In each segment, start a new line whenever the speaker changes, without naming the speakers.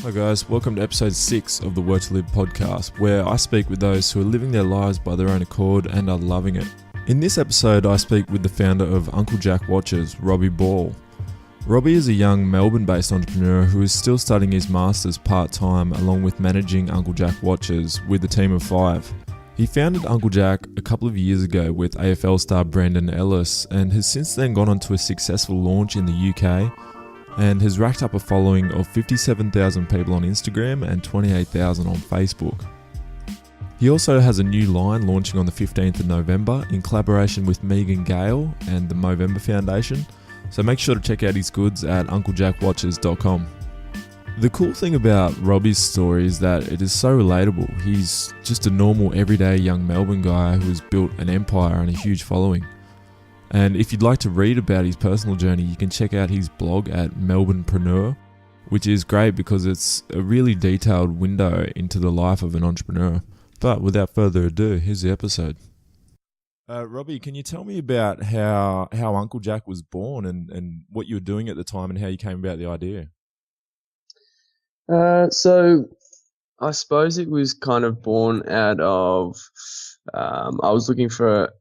Hi guys, welcome to episode 6 of the W2L podcast, where I speak with those who are living their lives by their own accord and are loving it. In this episode, I speak with the founder of Uncle Jack Watches, Robbie Ball. Robbie is a young Melbourne-based entrepreneur who is still studying his masters part-time along with managing Uncle Jack Watches with a team of 5. He founded Uncle Jack a couple of years ago with AFL star Brandon Ellis and has since then gone on to a successful launch in the UK and has racked up a following of 57,000 people on Instagram and 28,000 on Facebook. He also has a new line launching on the 15th of November in collaboration with Gale and the Movember Foundation, so make sure to check out his goods at unclejackwatches.com. The cool thing about Robbie's story is that it is so relatable. He's just a normal, everyday young Melbourne guy who has built an empire and a huge following. And if you'd like to read about his personal journey, you can check out his blog at Melbournepreneur, which is great because it's a really detailed window into the life of an entrepreneur. But without further ado, here's the episode. Robbie, can you tell me about how Uncle Jack was born and what you were doing at the time and how you came about the idea?
So I suppose it was kind of born out of I was looking for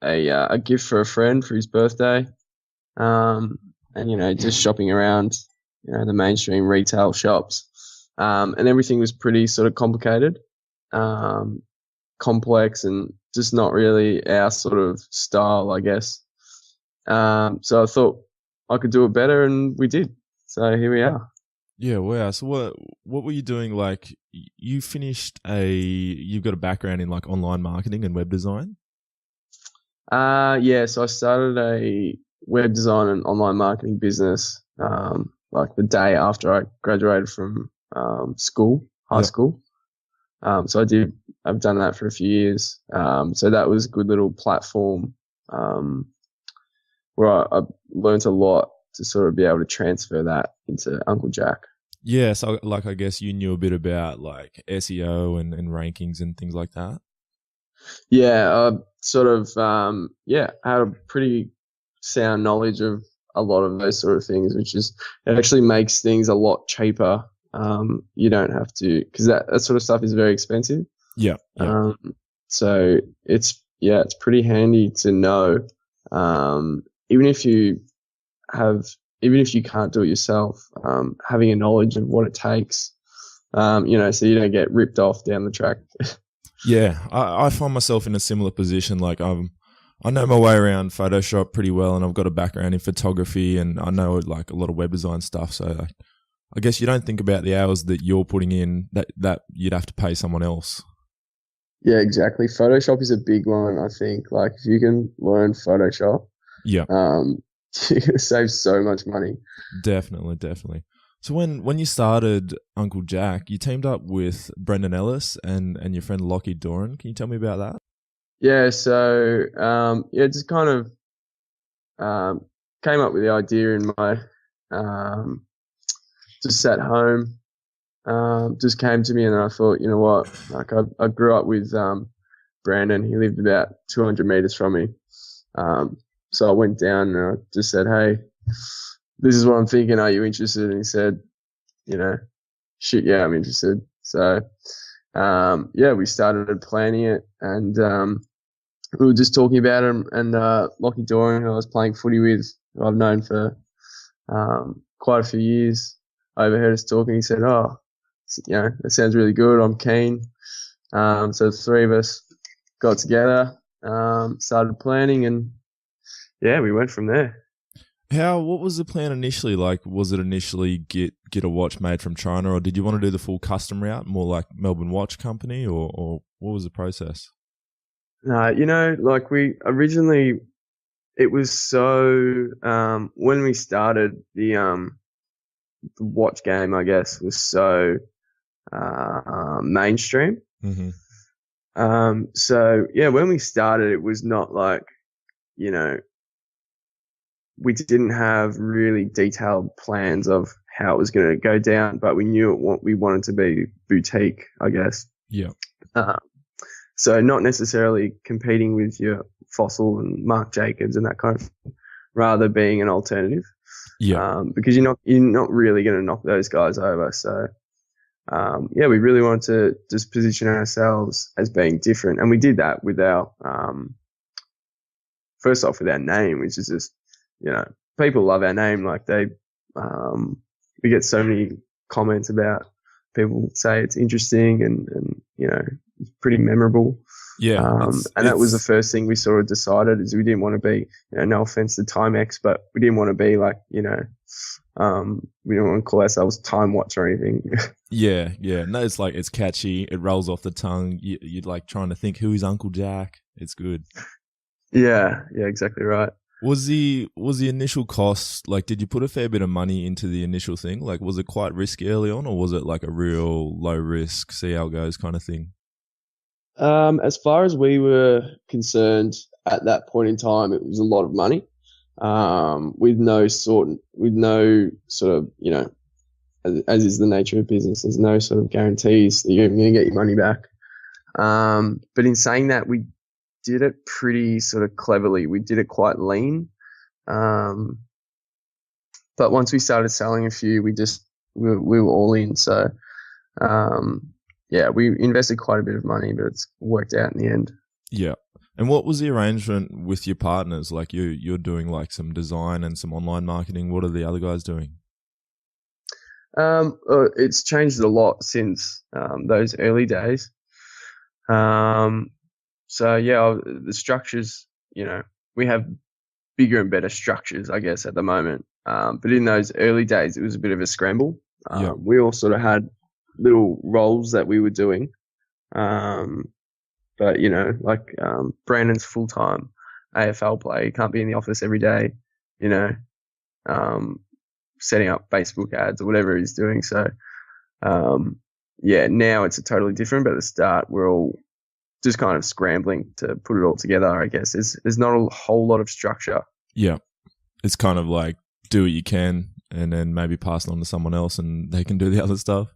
a gift for a friend for his birthday, and just shopping around the mainstream retail shops, and everything was pretty sort of complicated, complex, and just not really our sort of style, I guess. So I thought I could do it better, and we did. So here we are.
Yeah, wow. So what were you doing? Like, you've got a background in like online marketing and web design?
Yeah, so I started a web design and online marketing business, like the day after I graduated from high school. So I've done that for a few years. So that was a good little platform, where I learned a lot to sort of be able to transfer that into Uncle Jack.
Yeah, so like I guess you knew a bit about like SEO and rankings and things like that.
Yeah, I sort of had a pretty sound knowledge of a lot of those sort of things, it actually makes things a lot cheaper. You don't have to, because that sort of stuff is very expensive.
Yeah.
So it's pretty handy to know, even if you can't do it yourself, having a knowledge of what it takes, so you don't get ripped off down the track.
Yeah, I find myself in a similar position. Like I know my way around Photoshop pretty well, and I've got a background in photography, and I know like a lot of web design stuff. So I guess you don't think about the hours that you're putting in that you'd have to pay someone else.
Yeah, exactly. Photoshop is a big one, I think. Like if you can learn Photoshop,
yeah,
you're gonna save so much money.
Definitely. So when you started Uncle Jack, you teamed up with Brendan Ellis and your friend Lockie Doran. Can you tell me about that?
Yeah, so just kind of came up with the idea in my just sat home, just came to me, and I thought, you know what, like I grew up with Brandon. He lived about 200 meters from me, so I went down and I just said, hey, this is what I'm thinking. Are you interested? And he said, shit, yeah, I'm interested. So, we started planning it, and we were just talking about him. And Lockie Doran, who I was playing footy with, who I've known for quite a few years, overheard us talking. He said, "Oh, that sounds really good. I'm keen." So the three of us got together, started planning, and we went from there.
What was the plan initially? Like, was it initially get a watch made from China, or did you want to do the full custom route, more like Melbourne Watch Company, or what was the process?
Like we originally, it was so, when we started the watch game, I guess, was so mainstream.
Mm-hmm.
So when we started, it was not like, we didn't have really detailed plans of how it was going to go down, but we knew we wanted to be boutique, I guess.
Yeah.
So not necessarily competing with your Fossil and Marc Jacobs and that kind of thing, rather being an alternative. because you're not really going to knock those guys over. So we really wanted to just position ourselves as being different, and we did that with our first off with our name, which is just, people love our name. Like we get so many comments about people say it's interesting and it's pretty memorable.
Yeah.
And that was the first thing we sort of decided, is we didn't want to be, no offense to Timex, but we didn't want to be like, we didn't want to call ourselves Time Watch or anything.
Yeah. No, it's like, it's catchy. It rolls off the tongue. You're like trying to think, who is Uncle Jack? It's good.
Yeah, exactly right.
Was the initial cost, like, did you put a fair bit of money into the initial thing? Like, was it quite risky early on, or was it like a real low risk, see how it goes kind of thing?
As far as we were concerned at that point in time, it was a lot of money. With no sort of, as is the nature of business, there's no sort of guarantees that you're going to get your money back. But in saying that, we did it pretty sort of cleverly. We did it quite lean. But once we started selling a few, we were all in. So, we invested quite a bit of money, but it's worked out in the end. Yeah.
And what was the arrangement with your partners? Like you're doing like some design and some online marketing. What are the other guys doing?
It's changed a lot since those early days. The structures, we have bigger and better structures, I guess, at the moment. But in those early days, it was a bit of a scramble. We all sort of had little roles that we were doing. Brandon's full-time AFL player. He can't be in the office every day, setting up Facebook ads or whatever he's doing. So, now it's a totally different, but at the start, we're all just kind of scrambling to put it all together, I guess. There's not a whole lot of structure.
Yeah. It's kind of like do what you can and then maybe pass it on to someone else and they can do the other stuff.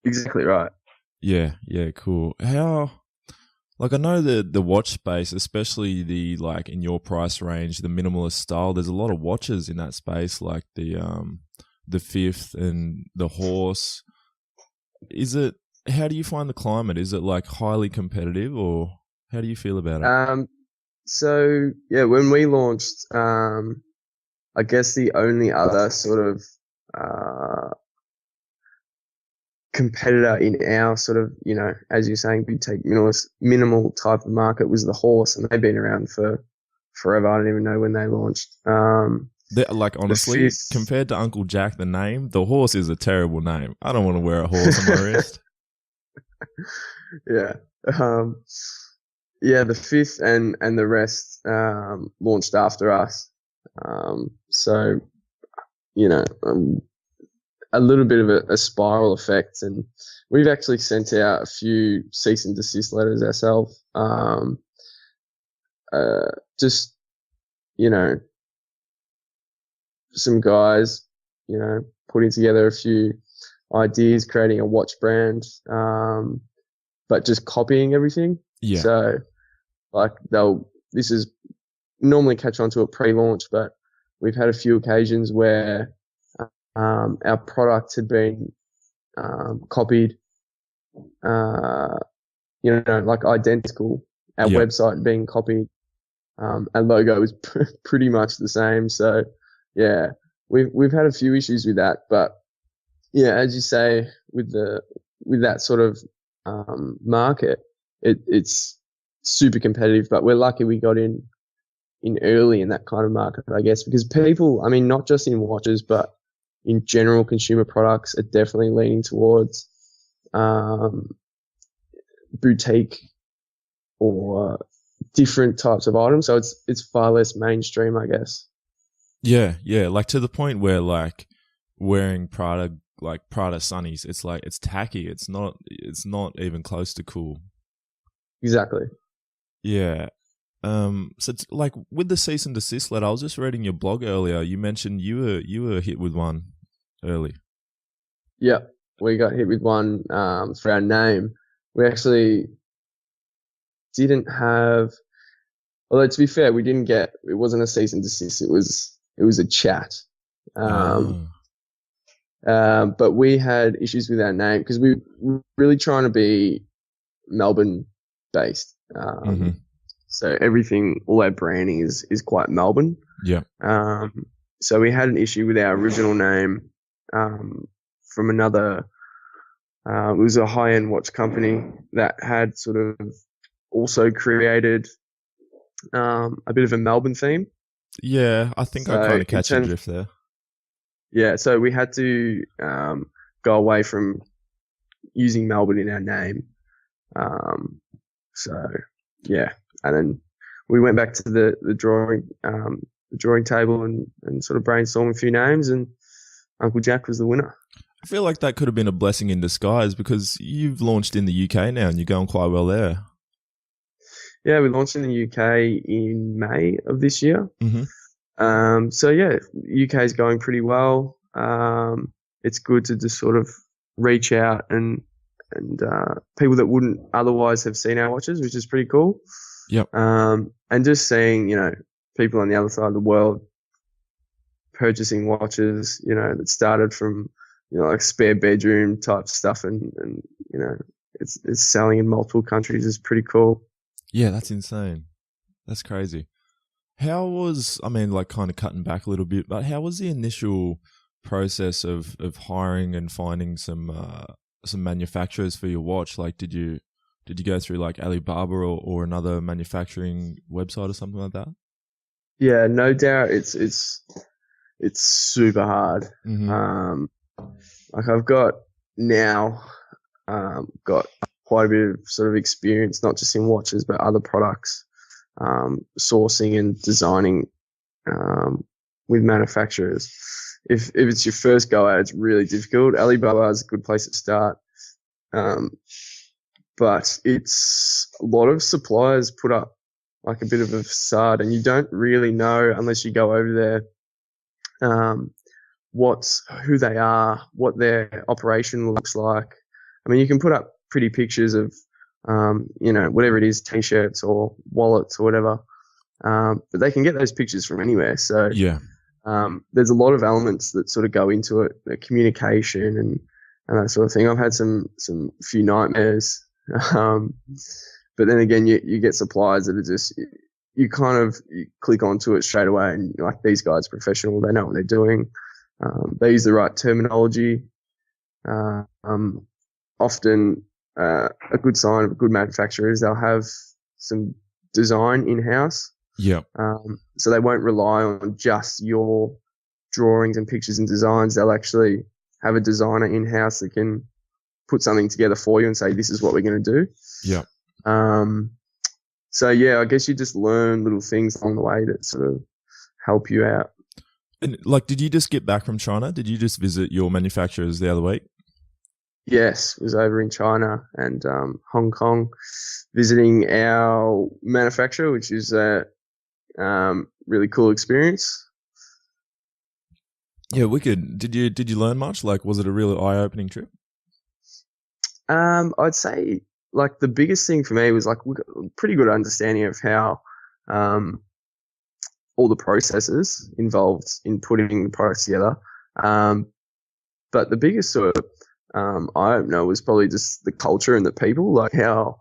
Exactly right.
Yeah, cool. How, like, I know the watch space, especially the, like, in your price range, the minimalist style, there's a lot of watches in that space, like the Fifth and the Horse. How do you find the climate? Is it like highly competitive, or how do you feel about it?
When we launched, I guess the only other sort of competitor in our sort of, as you're saying, boutique minimal type of market was the Horse, and they've been around for forever. I don't even know when they launched.
Honestly, compared to Uncle Jack, the name, the Horse is a terrible name. I don't want to wear a horse on my wrist.
Yeah. The Fifth and the rest launched after us. A little bit of a spiral effect, and we've actually sent out a few cease and desist letters ourselves. Some guys, putting together a few ideas, creating a watch brand, but just copying everything.
Yeah.
So, this is normally catch on to a pre-launch, but we've had a few occasions where our product had been copied, identical. Our website being copied, our logo was pretty much the same. So, yeah, we've had a few issues with that, but yeah, as you say, with that sort of market, it's super competitive. But we're lucky we got in early in that kind of market, I guess, because people, I mean, not just in watches, but in general, consumer products are definitely leaning towards boutique or different types of items. So it's far less mainstream, I guess.
Yeah, like to the point where like wearing Prada, like Prada sunnies, it's like it's tacky. It's not even close to cool.
Exactly.
Yeah. So it's like with the cease and desist letter, I was just reading your blog earlier. You mentioned you were hit with one early.
Yeah, we got hit with one for our name. We actually didn't have. Although to be fair, we didn't get. It wasn't a cease and desist. It was a chat. Um, but we had issues with our name because we were really trying to be Melbourne based. So everything, all our branding is quite Melbourne.
Yeah.
So we had an issue with our original name from another. It was a high-end watch company that had sort of also created a bit of a Melbourne theme.
Yeah, I think I kind of catch your drift there.
Yeah, so we had to go away from using Melbourne in our name. So yeah, and then we went back to the drawing table and sort of brainstormed a few names, and Uncle Jack was the winner.
I feel like that could have been a blessing in disguise because you've launched in the UK now and you're going quite well there.
Yeah, we launched in the UK in May of this year. So yeah, UK is going pretty well. It's good to just sort of reach out and people that wouldn't otherwise have seen our watches, which is pretty cool.
Yep.
And just seeing, people on the other side of the world purchasing watches, that started from, like spare bedroom type stuff and it's selling in multiple countries is pretty cool.
Yeah, that's insane. That's crazy. How was, kind of cutting back a little bit, but how was the initial process of hiring and finding some manufacturers for your watch? Like, did you go through like Alibaba or another manufacturing website or something like that?
Yeah, no doubt. It's super hard. Like I've got now, got quite a bit of sort of experience, not just in watches, but other products, sourcing and designing, with manufacturers. If it's your first go at it, it's really difficult. Alibaba is a good place to start. But it's a lot of suppliers put up like a bit of a facade and you don't really know unless you go over there, who they are, what their operation looks like. I mean, you can put up pretty pictures of, whatever it is, t-shirts or wallets or whatever. But they can get those pictures from anywhere. So
yeah,
there's a lot of elements that sort of go into it, the communication and that sort of thing. I've had some few nightmares. But then again, you get suppliers that are just, you click onto it straight away and you're like, these guys are professional. They know what they're doing. They use the right terminology. Often, a good sign of a good manufacturer is they'll have some design in-house.
Yeah.
So they won't rely on just your drawings and pictures and designs. They'll actually have a designer in-house that can put something together for you and say, this is what we're going to do.
Yeah.
So yeah, I guess you just learn little things along the way that sort of help you out.
And like, did you just get back from China? Did you just visit your manufacturers the other week?
Yes, was over in China and Hong Kong visiting our manufacturer, which is a really cool experience.
Yeah, wicked. Did you learn much? Like, was it a really eye-opening trip?
I'd say like the biggest thing for me was like we got a pretty good understanding of how all the processes involved in putting the products together. But the biggest sort of eye-opener was probably just the culture and the people, like how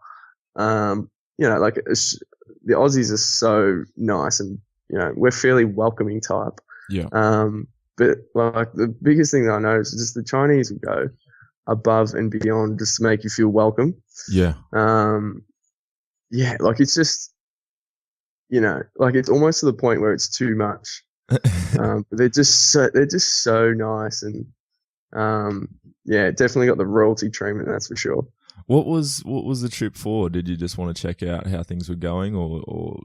like the Aussies are so nice and we're fairly welcoming type.
Yeah.
But like the biggest thing that I noticed is just the Chinese would go above and beyond just to make you feel welcome.
Yeah.
Yeah, like it's just, like it's almost to the point where it's too much. But they're just so nice and, yeah, definitely got the royalty treatment, that's for sure.
What was the trip for? Did you just want to check out how things were going or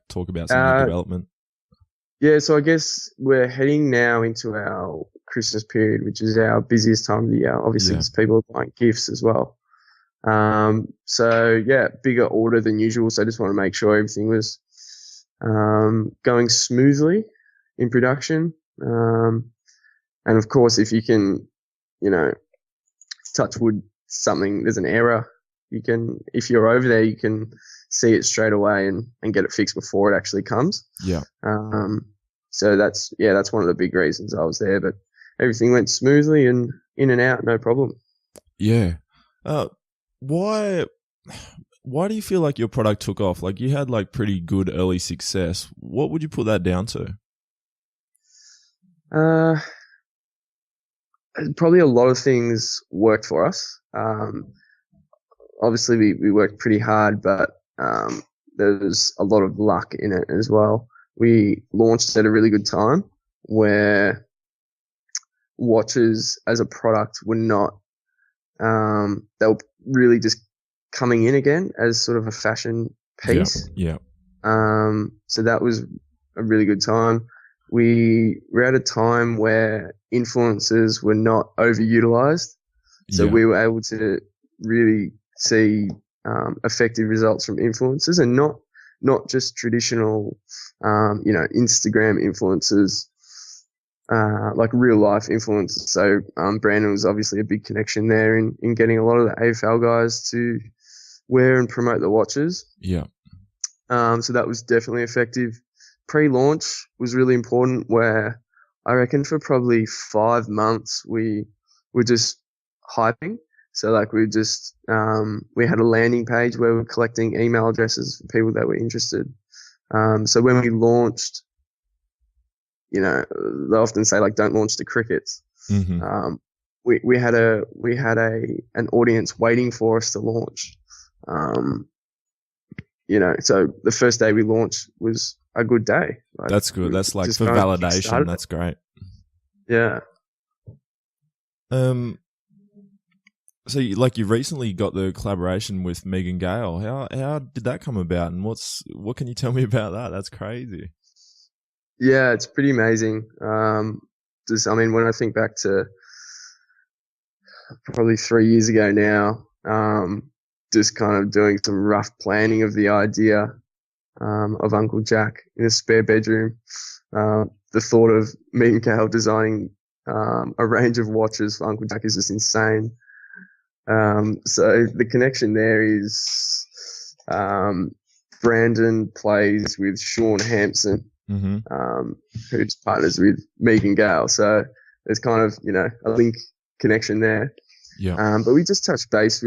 talk about some new development?
Yeah, so I guess we're heading now into our Christmas period, which is our busiest time of the year. Obviously, because people are buying gifts as well. So yeah, bigger order than usual. So I just want to make sure everything was going smoothly in production. And of course, if you can, touch wood, there's an error. If you're over there, you can see it straight away and get it fixed before it actually comes.
Yeah.
So that's one of the big reasons I was there. But everything went smoothly and in and out, no problem.
Yeah. Why do you feel like your product took off? Like, you had like pretty good early success. What would you put that down to?
Probably a lot of things worked for us. Obviously we worked pretty hard, but there's a lot of luck in it as well. We launched at a really good time where watches as a product were not, they were really just coming in again as sort of a fashion piece.
Yeah.
So that was a really good time. We were at a time where influencers were not overutilized. So we were able to really see effective results from influencers, and not just traditional, Instagram influencers, like real life influencers. So Brandon was obviously a big connection there in getting a lot of the AFL guys to wear and promote the watches.
Yeah.
So that was definitely effective. Pre-launch was really important, where I reckon for probably 5 months we were just hyping. So like we had a landing page where we were collecting email addresses for people that were interested. So when we launched, they often say like, don't launch the crickets.
Mm-hmm.
We had an audience waiting for us to launch. So the first day we launched was a good day. Like,
that's good. That's like for validation. That's great.
Yeah.
So you recently got the collaboration with Megan Gale. How did that come about, and what can you tell me about that? That's crazy.
Yeah, it's pretty amazing. When I think back to probably 3 years ago now, just kind of doing some rough planning of the idea of Uncle Jack in a spare bedroom. The thought of me and Gale designing a range of watches for Uncle Jack is just insane. So the connection there is Brandon plays with Sean Hampson,
mm-hmm.
Who's partners with Megan Gale. So there's kind of, a link connection there.
Yeah.
But we just touched base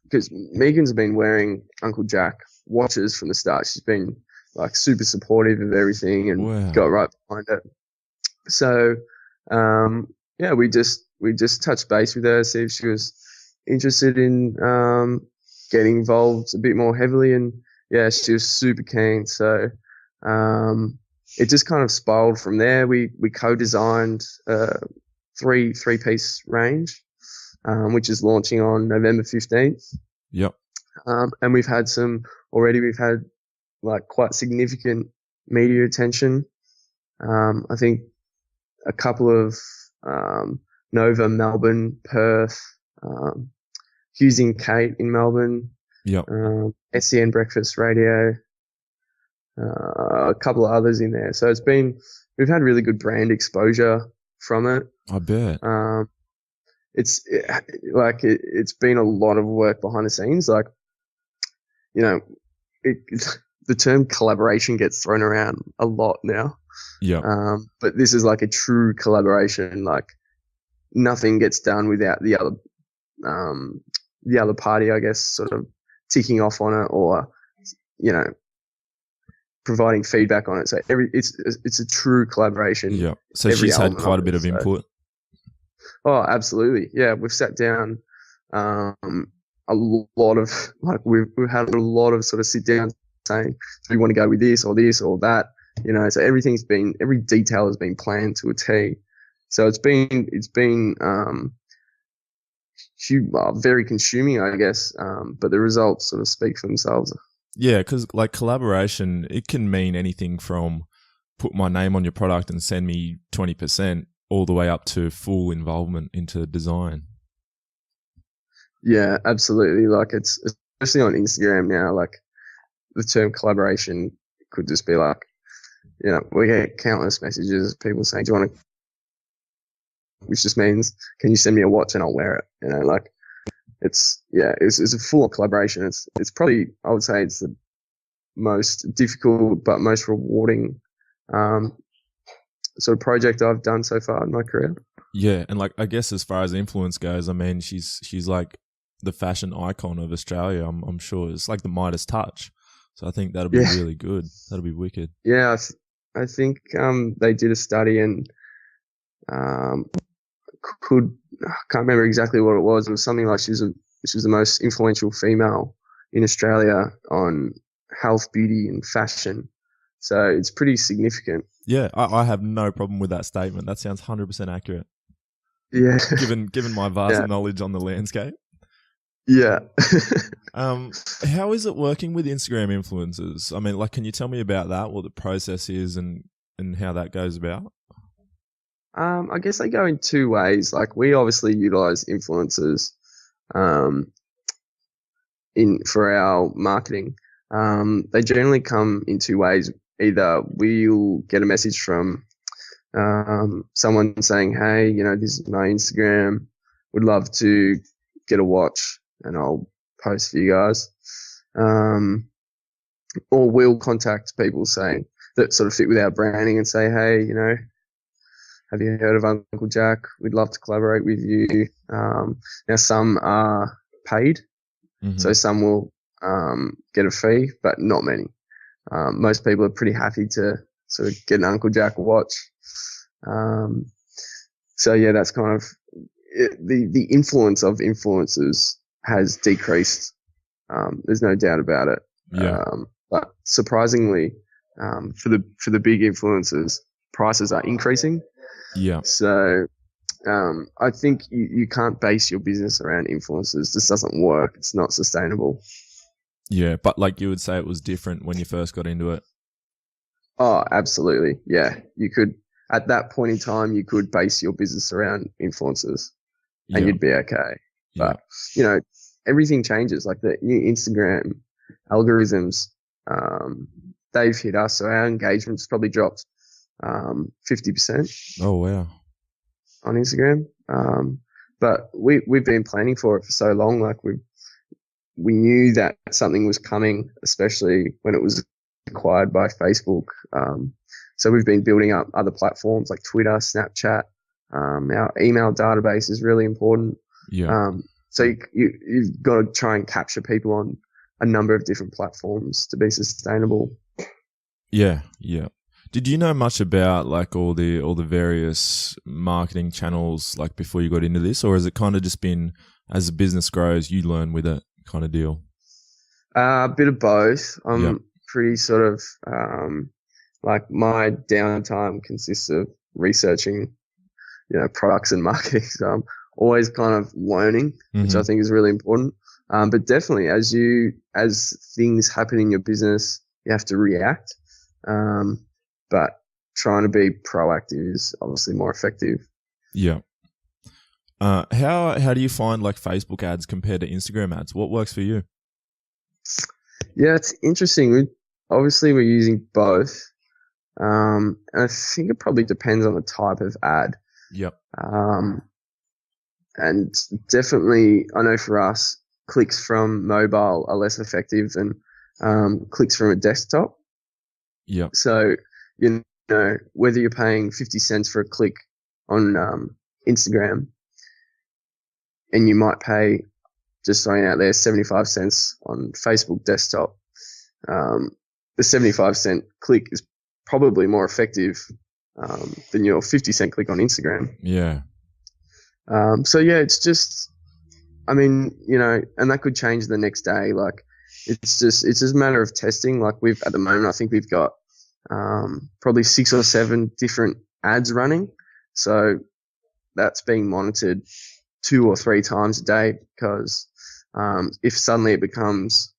because Megan's been wearing Uncle Jack watches from the start. She's been like super supportive of everything and got right behind it. So, we just touched base with her, see if she was interested in getting involved a bit more heavily, and yeah, she was super keen. So it just kind of spiraled from there. We co-designed a three-piece range, which is launching on November 15th.
Yep.
And we've had like quite significant media attention. I think a couple of Nova, Melbourne, Perth, Hughes and Kate in Melbourne, SEN Breakfast Radio, a couple of others in there. So we've had really good brand exposure from it.
I bet.
It's been a lot of work behind the scenes. Like, the term collaboration gets thrown around a lot now.
Yeah.
But this is like a true collaboration. Like, nothing gets done without the other party, I guess, sort of ticking off on it or, providing feedback on it. So it's a true collaboration.
Yeah. So she's had quite a bit of input.
Oh, absolutely. Yeah. We've sat down, a lot of, like, we've had a lot of sort of sit down saying, do we want to go with this or that? So every detail has been planned to a T. So it's been very consuming, I guess. But the results sort of speak for themselves.
Yeah, because like collaboration, it can mean anything from put my name on your product and send me 20% all the way up to full involvement into design.
Yeah, absolutely. Like, it's especially on Instagram now, like the term collaboration could just be like, we get countless messages of people saying, do you want to, which just means, can you send me a watch and I'll wear it? Like, it's a full collaboration. It's probably, I would say, it's the most difficult but most rewarding sort of project I've done so far in my career.
Yeah, and like I guess as far as influence goes, I mean, she's like the fashion icon of Australia. I'm sure it's like the Midas touch. So I think that'll be
Yeah,
really good. That'll be wicked.
yeah. I think they did a study and um, I can't remember exactly what it was. It was something like she was the most influential female in Australia on health, beauty, and fashion. So it's pretty significant.
Yeah, I have no problem with that statement. That sounds 100% accurate.
Yeah,
Given my vast
yeah,
knowledge on the landscape.
yeah.
How is it working with Instagram influencers? I mean, like, can you tell me about that? What the process is and how that goes about?
I guess they go in two ways. Like we obviously utilize influencers um, in for our marketing. They generally come in two ways. Either we'll get a message from someone saying, "Hey, this is my Instagram. Would love to get a watch, and I'll post for you guys." Or we'll contact people saying that sort of fit with our branding and say, "Hey, have you heard of Uncle Jack? We'd love to collaborate with you." Now, some are paid, so some will get a fee, but not many. Most people are pretty happy to sort of get an Uncle Jack watch. So yeah, that's kind of it. The influence of influencers has decreased. There's no doubt about it.
Yeah.
But surprisingly, for the big influencers, prices are increasing.
Yeah.
So I think you can't base your business around influencers. This doesn't work. It's not sustainable.
Yeah, but like you would say it was different when you first got into it.
Oh, absolutely. Yeah. You could, at that point in time, you could base your business around influencers and you'd be okay.
Yeah.
But, everything changes. Like the new Instagram algorithms, they've hit us. So our engagement's probably dropped 50%.
Oh, wow.
On Instagram. But we've been planning for it for so long. Like we knew that something was coming, especially when it was acquired by Facebook. So we've been building up other platforms like Twitter, Snapchat. Our email database is really important.
Yeah.
So you've got to try and capture people on a number of different platforms to be sustainable.
Yeah. Yeah. Did you know much about like all the various marketing channels like before you got into this, or has it kind of just been as the business grows, you learn with it kind of deal?
A bit of both. I'm pretty sort of like my downtime consists of researching, products and marketing. So I'm always kind of learning, which I think is really important. But definitely as things happen in your business, you have to react. But trying to be proactive is obviously more effective.
Yeah. How do you find like Facebook ads compared to Instagram ads? What works for you?
Yeah, it's interesting. We're using both. And I think it probably depends on the type of ad.
Yep.
And definitely, I know for us, clicks from mobile are less effective than clicks from a desktop.
Yep.
So, whether you're paying 50 cents for a click on Instagram and you might pay, just throwing out there, 75 cents on Facebook desktop, the 75-cent click is probably more effective than your 50-cent click on Instagram.
Yeah.
So yeah, it's just, and that could change the next day. Like it's just a matter of testing. Like at the moment, I think we've got probably 6 or 7 different ads running. So that's being monitored 2 or 3 times a day because if suddenly it becomes,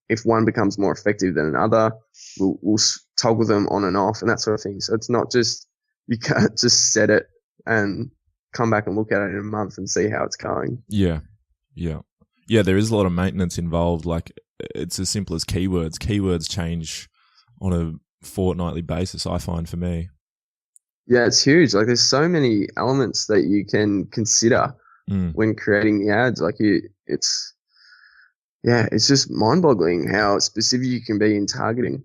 if one becomes more effective than another, we'll toggle them on and off and that sort of thing. So it's not just, you can't just set it and come back and look at it in a month and see how it's going.
Yeah. Yeah. Yeah, there is a lot of maintenance involved. Like it's as simple as keywords. Keywords change on a fortnightly basis, I find, for me.
Yeah, it's huge. Like there's so many elements that you can consider when creating the ads. Like it's just mind-boggling how specific you can be in targeting.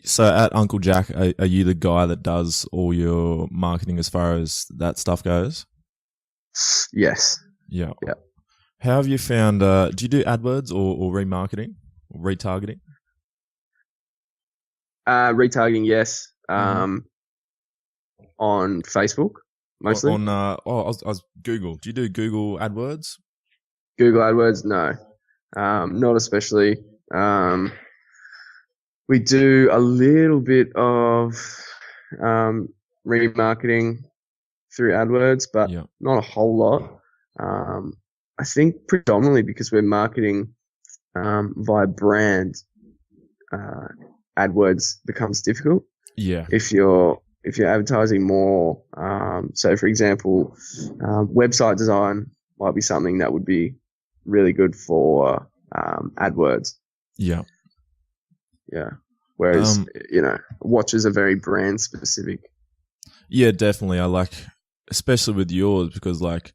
So at Uncle Jack, are you the guy that does all your marketing as far as that stuff goes?
Yes.
Yeah.
Yeah.
How have you found, do you do AdWords or remarketing or retargeting?
Retargeting, yes.
Mm-hmm.
On Facebook, mostly.
I was Google. Do you do Google AdWords?
Google AdWords, no. Not especially. We do a little bit of remarketing through AdWords, but
Yeah.
not a whole lot. I think predominantly because we're marketing via brand, AdWords becomes difficult.
Yeah.
If you're advertising more, so for example, website design might be something that would be really good for AdWords.
Yeah.
Yeah. Whereas, watches are very brand specific.
Yeah, definitely. I like, especially with yours, because like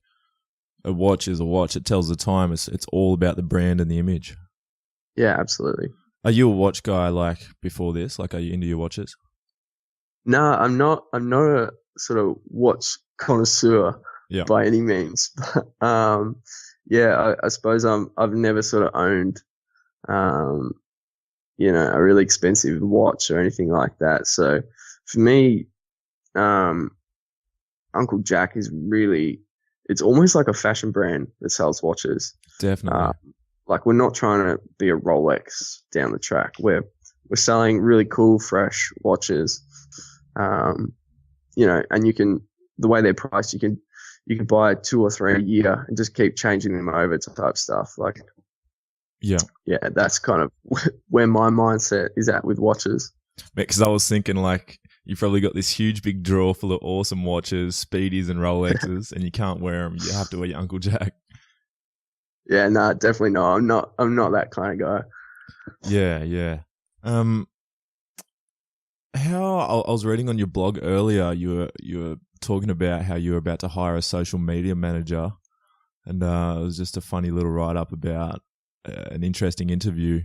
a watch is a watch. It tells the time. It's all about the brand and the image.
Yeah, absolutely.
Are you a watch guy like before this? Like, are you into your watches?
No, I'm not a sort of watch connoisseur by any means. But, I suppose I've never sort of owned, a really expensive watch or anything like that. So for me, Uncle Jack is really, it's almost like a fashion brand that sells watches.
Definitely.
Like we're not trying to be a Rolex down the track. We're selling really cool, fresh watches. And the way they're priced, you can buy 2 or 3 a year and just keep changing them over to type stuff. Like, yeah, that's kind of where my mindset is at with watches.
Because I was thinking like, you probably got this huge big drawer full of awesome watches, Speedies and Rolexes, and you can't wear them. You have to wear your Uncle Jack.
Yeah, no, definitely not. I'm not that kind of guy.
Yeah. I was reading on your blog earlier, you were talking about how you were about to hire a social media manager, and it was just a funny little write up about an interesting interview.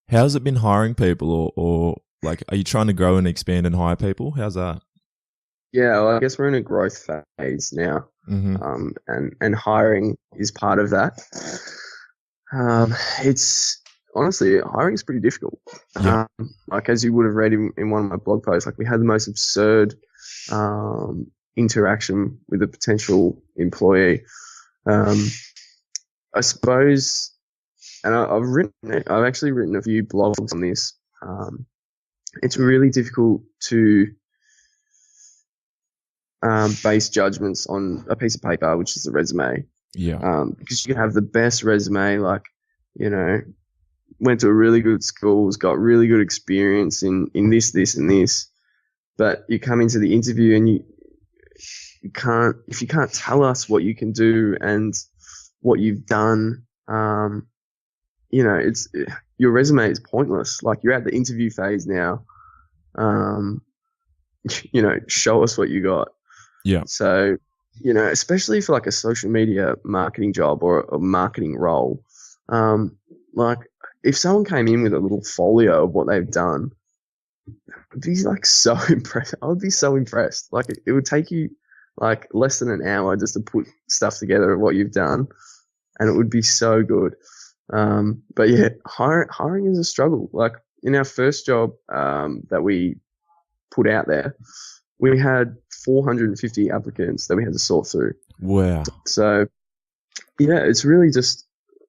How's it been hiring people, or like, are you trying to grow and expand and hire people? How's that?
Yeah, well, I guess we're in a growth phase now, and hiring is part of that. It's honestly, hiring is pretty difficult.
Yeah.
Like as you would have read in one of my blog posts, like we had the most absurd interaction with a potential employee. I suppose, and I've actually written a few blogs on this. It's really difficult to base judgments on a piece of paper, which is a resume.
Yeah.
Because you can have the best resume, like, went to a really good schools, got really good experience in this, and this. But you come into the interview and you can't tell us what you can do and what you've done, it's your resume is pointless. Like you're at the interview phase now. Show us what you got.
Yeah.
So, especially for like a social media marketing job or a marketing role, like if someone came in with a little folio of what they've done, I'd be like so impressed. I would be so impressed. Like it would take you like less than an hour just to put stuff together of what you've done, and it would be so good. But yeah, hiring is a struggle. Like in our first job that we put out there, we had 450 applicants that we had to sort through.
Wow.
So yeah, it's really just,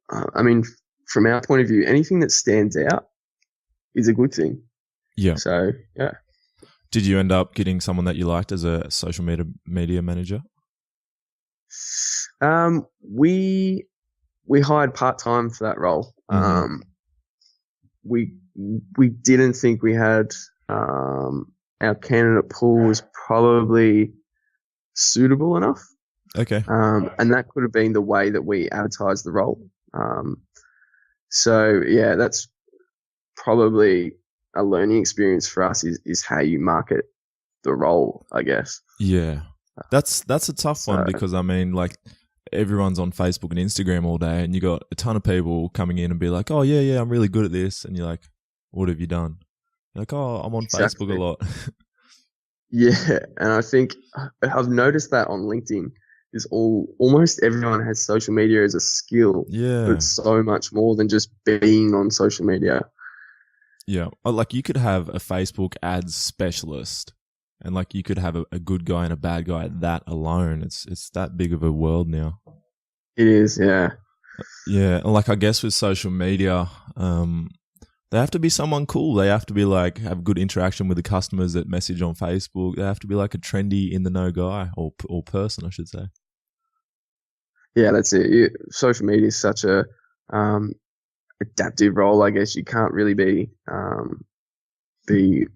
from our point of view, anything that stands out is a good thing.
Yeah.
So yeah.
Did you end up getting someone that you liked as a social media manager?
We hired part-time for that role.
Mm-hmm.
We didn't think we had, our candidate pool was probably suitable enough.
Okay.
And that could have been the way that we advertised the role. So yeah, that's probably a learning experience for us is how you market the role, I guess.
Yeah. That's a tough one because like everyone's on Facebook and Instagram all day and you got a ton of people coming in and be like, oh yeah, I'm really good at this. And you're like, what have you done? Like, oh, I'm on Facebook
Exactly.
a lot.
Yeah, and I think I've noticed that on LinkedIn is almost everyone has social media as a skill, but
Yeah.
it's so much more than just being on social media.
Yeah. Like you could have a Facebook ads specialist and like you could have a good guy and a bad guy at that alone. It's that big of a world now.
It is, yeah.
Yeah. And like I guess with social media, they have to be someone cool. They have to be like have good interaction with the customers that message on Facebook. They have to be like a trendy in the know guy or person, I should say.
Yeah, that's it. Social media is such a um, adaptive role, I guess. You can't really be a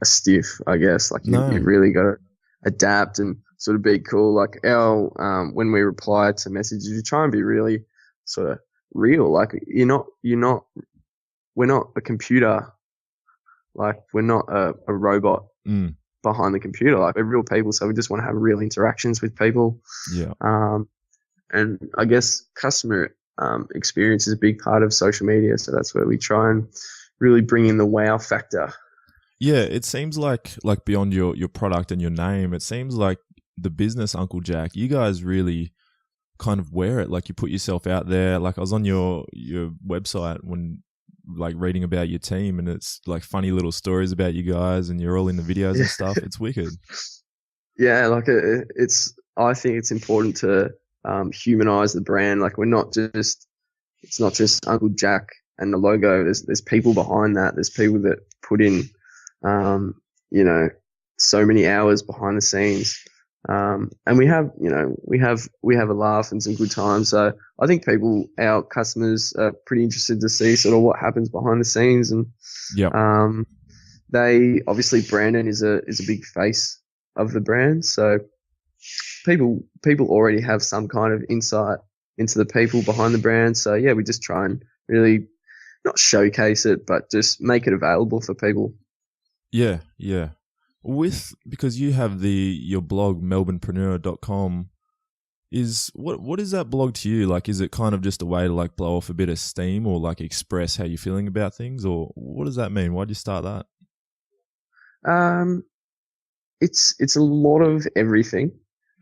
stiff, I guess. Like you
No.
really got to adapt and sort of be cool. Like when we reply to messages, you try and be really sort of real. Like we're not a computer. Like we're not a robot
Mm.
behind the computer. Like we're real people. So we just want to have real interactions with people.
Yeah.
And I guess customer experience is a big part of social media. So that's where we try and really bring in the wow factor.
Yeah, it seems like beyond your product and your name, it seems like the business Uncle Jack, you guys really kind of wear it. Like you put yourself out there. Like I was on your website when like reading about your team and it's like funny little stories about you guys and you're all in the videos and stuff. It's wicked.
Yeah, like I think it's important to humanize the brand. Like it's not just Uncle Jack and the logo. There's people behind that. There's people that put in, um, you know, so many hours behind the scenes. And we have a laugh and some good times. So I think our customers are pretty interested to see sort of what happens behind the scenes. And,
Yeah.
they obviously Brandon is a big face of the brand. So people already have some kind of insight into the people behind the brand. So yeah, we just try and really not showcase it, but just make it available for people.
Yeah. Yeah. Because you have your blog melbournepreneur.com, what is that blog to you? Like is it kind of just a way to like blow off a bit of steam or like express how you're feeling about things, or what does that mean? Why'd you start that?
Um, it's a lot of everything.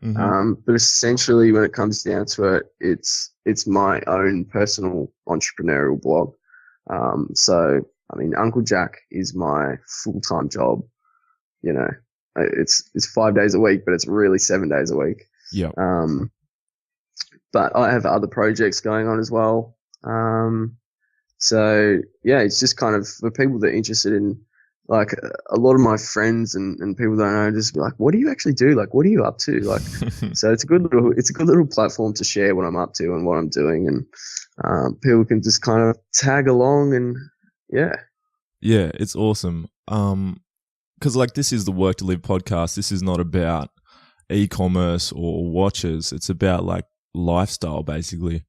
Mm-hmm.
But essentially when it comes down to it, it's my own personal entrepreneurial blog. So I mean, Uncle Jack is my full-time job. You know, it's 5 days a week, but it's really 7 days a week.
Yeah.
But I have other projects going on as well. So yeah, it's just kind of for people that are interested in, like a lot of my friends and people that I know just be like, what do you actually do? Like, what are you up to? Like, so it's a good little platform to share what I'm up to and what I'm doing. And, people can just kind of tag along and yeah.
Yeah, it's awesome. Because like this is the Work to Live podcast. This is not about e-commerce or watches. It's about like lifestyle basically.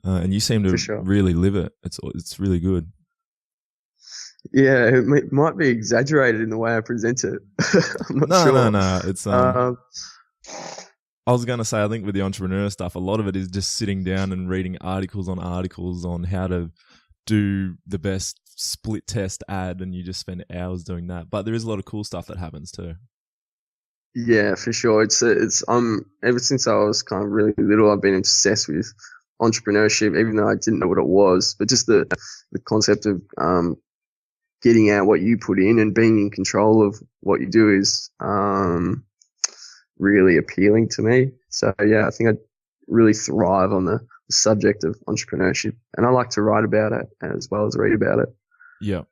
And you seem to
Sure.
really live it. It's really good.
Yeah, it might be exaggerated in the way I present it. I'm not sure.
No. It's I was gonna say I think with the entrepreneur stuff, a lot of it is just sitting down and reading articles on how to do the best split test ad, and you just spend hours doing that. But there is a lot of cool stuff that happens too.
Yeah, for sure. It's ever since I was kind of really little, I've been obsessed with entrepreneurship, even though I didn't know what it was. But just the concept of getting out what you put in and being in control of what you do is really appealing to me. So yeah, I think I really thrive on the subject of entrepreneurship, and I like to write about it as well as read about it.
Yeah.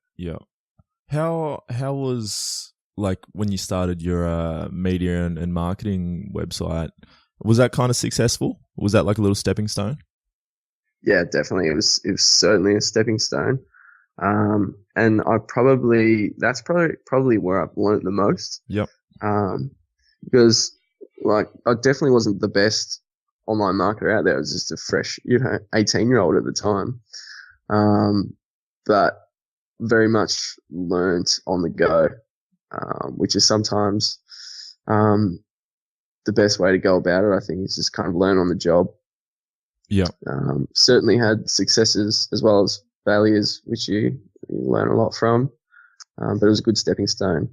How was like when you started your media and marketing website? Was that kind of successful? Was that like a little stepping stone?
Yeah, definitely. It was certainly a stepping stone. And that's probably where I've learned the most.
Yep.
Because like I definitely wasn't the best online marketer out there. I was just a fresh, 18-year-old at the time. But very much learnt on the go, which is sometimes, the best way to go about it. I think is just kind of learn on the job.
Yeah.
Certainly had successes as well as failures, which you learn a lot from. but it was a good stepping stone.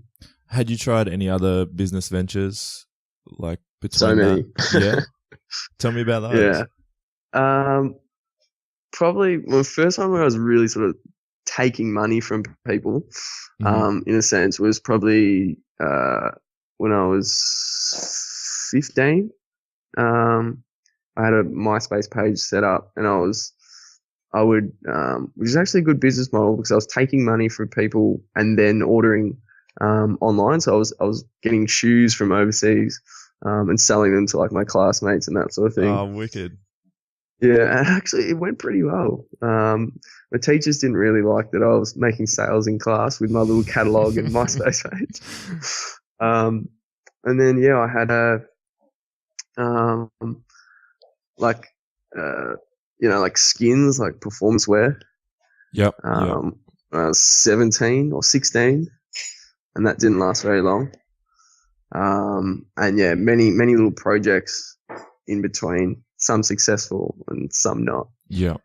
Had you tried any other business ventures like between
So many.
that? Yeah. Tell me about those.
Yeah. Probably the first time where I was really sort of taking money from people, in a sense, was probably when I was 15. I had a MySpace page set up, and which is actually a good business model because I was taking money from people and then ordering online. So I was getting shoes from overseas and selling them to like my classmates and that sort of thing.
Oh, wicked.
Yeah, and actually it went pretty well. My teachers didn't really like that I was making sales in class with my little catalogue and MySpace page. And then I had like skins, like performance wear.
Yep.
When I was 17 or 16, and that didn't last very long. And many little projects in between, some successful and some not.
Yeah.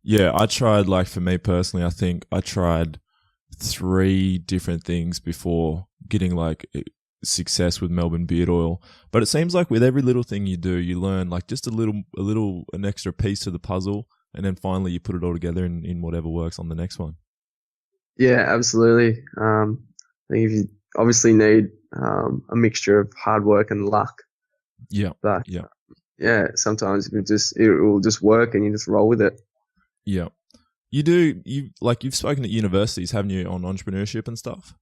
Yeah, I tried, like for me personally, I think I tried 3 different things before getting like success with Melbourne beard oil. But it seems like with every little thing you do, you learn like just an extra piece to the puzzle, and then finally you put it all together in whatever works on the next one. Yeah,
absolutely. I think if you obviously need a mixture of hard work and luck.
Yeah.
But sometimes it will just work and you just roll with it.
Yeah. You've spoken at universities, haven't you, on entrepreneurship and stuff?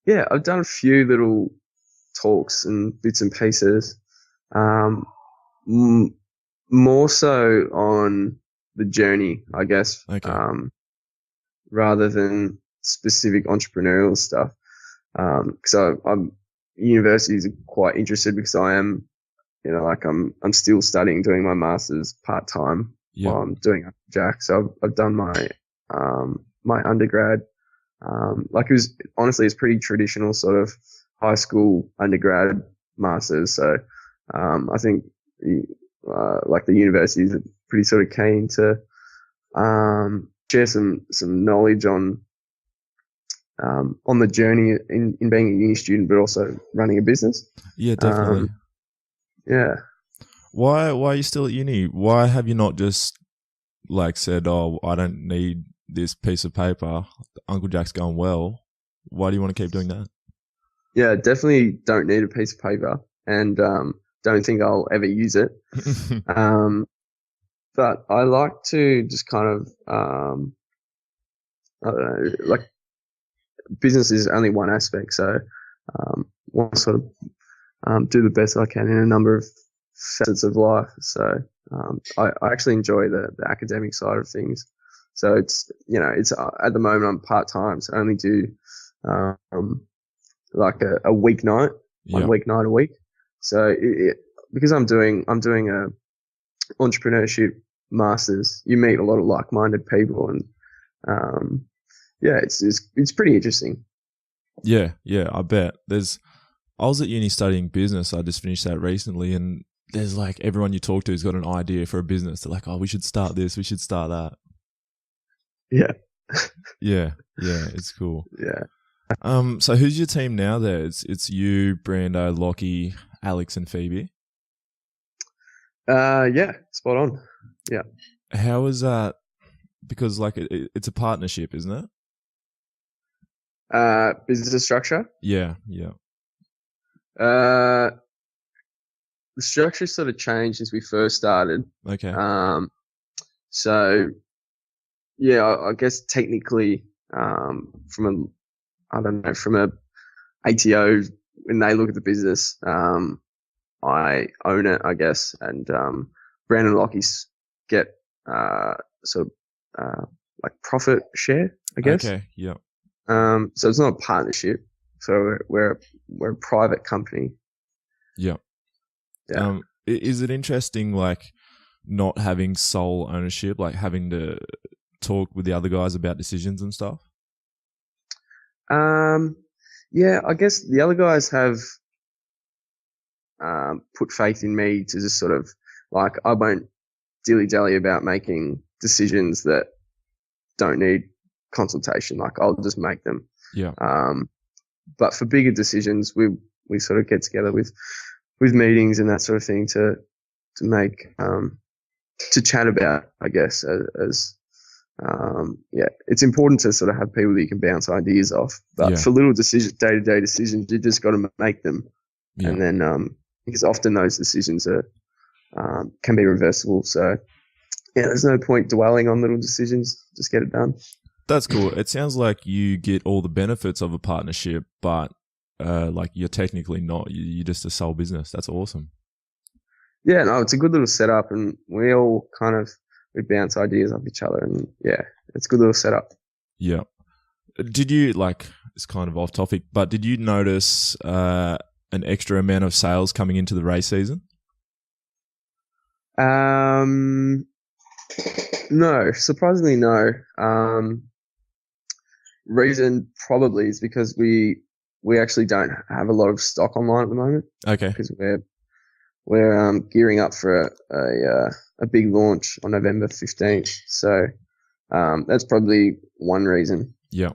Yeah, I've done a few little talks and bits and pieces. More so on the journey, I guess.
Okay.
Rather than specific entrepreneurial stuff. So universities are quite interested because I am, I'm still studying, doing my master's part time while I'm doing Jack. So I've done my my undergrad. It's pretty traditional sort of high school undergrad masters. So I think the universities are pretty sort of keen to share some knowledge on the journey in being a uni student, but also running a business.
Yeah, definitely.
Yeah.
Why are you still at uni? Why have you not just like said, "Oh, I don't need this piece of paper. Uncle Jack's going well." Why do you want to keep doing that?
Yeah, definitely don't need a piece of paper, and don't think I'll ever use it. But I like to just kind of I don't know, like business is only one aspect, so want to sort of do the best I can in a number of facets of life. So I actually enjoy the academic side of things. So it's at the moment I'm part time, so I only do like a weeknight, one weeknight a week. So because I'm doing a entrepreneurship masters, you meet a lot of like-minded people, and it's pretty interesting.
Yeah, I bet. I was at uni studying business. I just finished that recently, and there's like everyone you talk to has got an idea for a business. They're like, "Oh, we should start this. We should start that."
Yeah.
yeah, it's cool.
Yeah.
So who's your team now? There, it's you, Brando, Lockie, Alex, and Phoebe.
Yeah, spot on. Yeah.
How is that? Because like it's a partnership, isn't it?
Business structure.
Yeah.
The structure sort of changed since we first started.
Okay.
So yeah, I guess technically, from a ATO, when they look at the business, I own it, I guess, and Brandon and Lockie get like profit share, I guess.
Okay. Yeah.
So it's not a partnership. So we're a private company.
Yeah.
Yeah.
Is it interesting, like not having sole ownership, like having to talk with the other guys about decisions and stuff?
Yeah, I guess the other guys have put faith in me to just sort of like, I won't dilly-dally about making decisions that don't need consultation. Like I'll just make them.
Yeah.
But for bigger decisions, we sort of get together with meetings and that sort of thing to make to chat about, I guess, as it's important to sort of have people that you can bounce ideas off. But for little decisions, day-to-day decisions, you just got to make them. Yeah. And then because often those decisions are can be reversible. So there's no point dwelling on little decisions. Just get it done.
That's cool. It sounds like you get all the benefits of a partnership, but like you're technically not. You're just a sole business. That's awesome.
Yeah, no, it's a good little setup, and we all kind of we bounce ideas off each other, and it's a good little setup.
Yeah. Did you, like, it's kind of off topic, but did you notice an extra amount of sales coming into the race season?
No, surprisingly no. Reason probably is because we actually don't have a lot of stock online at the moment.
Okay.
Because we're gearing up for a big launch on November 15th. So that's probably one reason.
Yeah.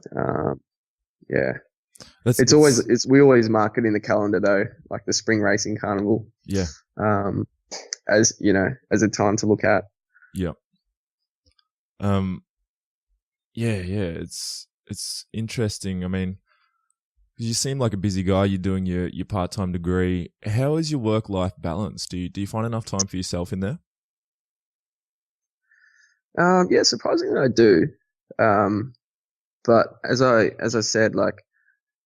Yeah. We always mark it in the calendar though, like the spring racing carnival.
Yeah.
As you know, as a time to look at.
Yeah. It's interesting. I mean, you seem like a busy guy. You're doing your part-time degree. How is your work-life balance? Do you find enough time for yourself in there?
Yeah, surprisingly I do. But as I said, like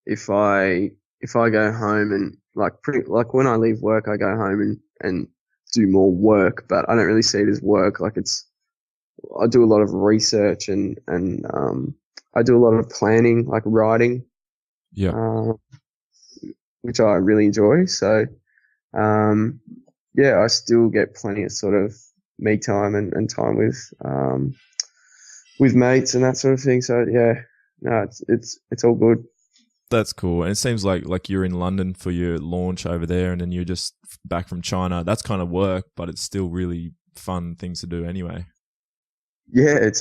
if I go home and like when I leave work, I go home and do more work, but I don't really see it as work. Like I do a lot of research and I do a lot of planning, like writing.
Yeah.
Which I really enjoy. So, I still get plenty of sort of me time and time with mates and that sort of thing. So no, it's all good.
That's cool. And it seems like you're in London for your launch over there, and then you're just back from China. That's kind of work, but it's still really fun things to do anyway.
Yeah, it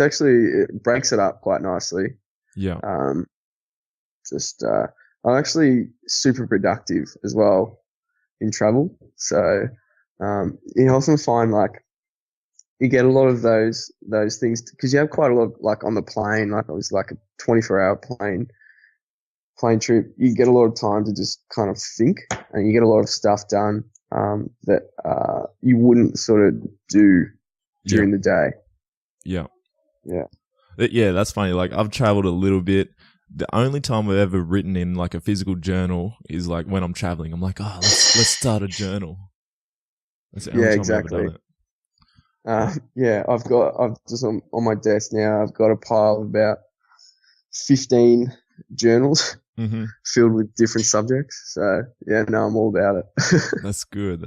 breaks it up quite nicely.
Yeah.
I'm actually super productive as well in travel. So, you often find like you get a lot of those things because you have quite a lot, like on the plane, like it was like a 24-hour plane trip. You get a lot of time to just kind of think, and you get a lot of stuff done, that, you wouldn't sort of do during the day.
Yeah.
Yeah.
Yeah, that's funny. Like I've traveled a little bit. The only time I've ever written in like a physical journal is like when I'm traveling. I'm like, let's start a journal. That's the only time
exactly.
I've ever done it.
I've just on my desk now, I've got a pile of about 15 journals filled with different subjects. So I'm all about it.
That's good.